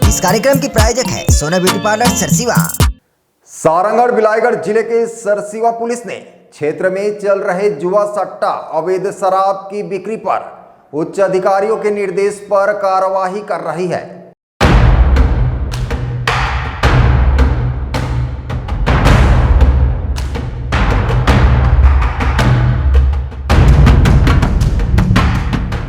इस कार्यक्रम की प्रायोजक है सोना ब्यूटी पार्लर सरसीवा। सारंगढ़ बिलाईगढ़ जिले के सरसीवा पुलिस ने क्षेत्र में चल रहे जुआ सट्टा अवैध शराब की बिक्री पर उच्च अधिकारियों के निर्देश पर कार्रवाई कर रही है।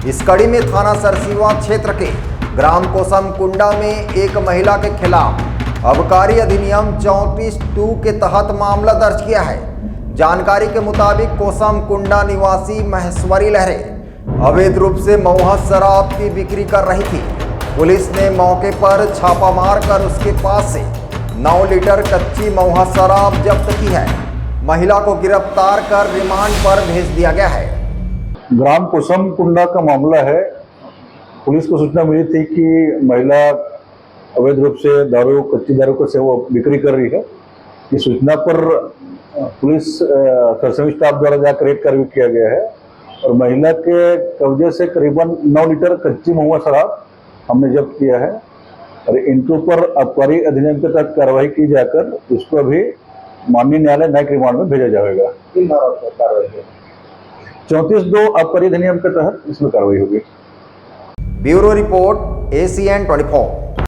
इस कड़ी में थाना सरसीवा क्षेत्र के ग्राम कोसम कुंडा में एक महिला के खिलाफ आबकारी अधिनियम 34(2) के तहत मामला दर्ज किया है। जानकारी के मुताबिक कोसम कुंडा निवासी महेश्वरी लहरे अवैध रूप से महुआ शराब की बिक्री कर रही थी। पुलिस ने मौके पर छापा मारकर उसके पास से 9 लीटर कच्ची महुआ शराब जब्त की है। महिला को गिरफ्तार कर रिमांड पर भेज दिया गया है। ग्राम कोसम कुंडा का मामला है। पुलिस को सूचना मिली थी कि महिला अवैध रूप से कच्ची दारू को सेवन बिक्री कर रही है। इस सूचना पर पुलिस सरसमी स्टाफ द्वारा जाकर रेड कार्रवाई किया गया है और महिला के कब्जे से करीबन 9 लीटर कच्ची महुआ शराब हमने जब्त किया है और इनके ऊपर आबकारी अधिनियम के तहत कार्रवाई की जाकर उसको अभी माननीय न्यायालय न्यायिक रिमांड में भेजा जाएगा। 34(2) आबकारी अधिनियम के तहत इसमें कार्रवाई होगी। Bureau report ACN 24।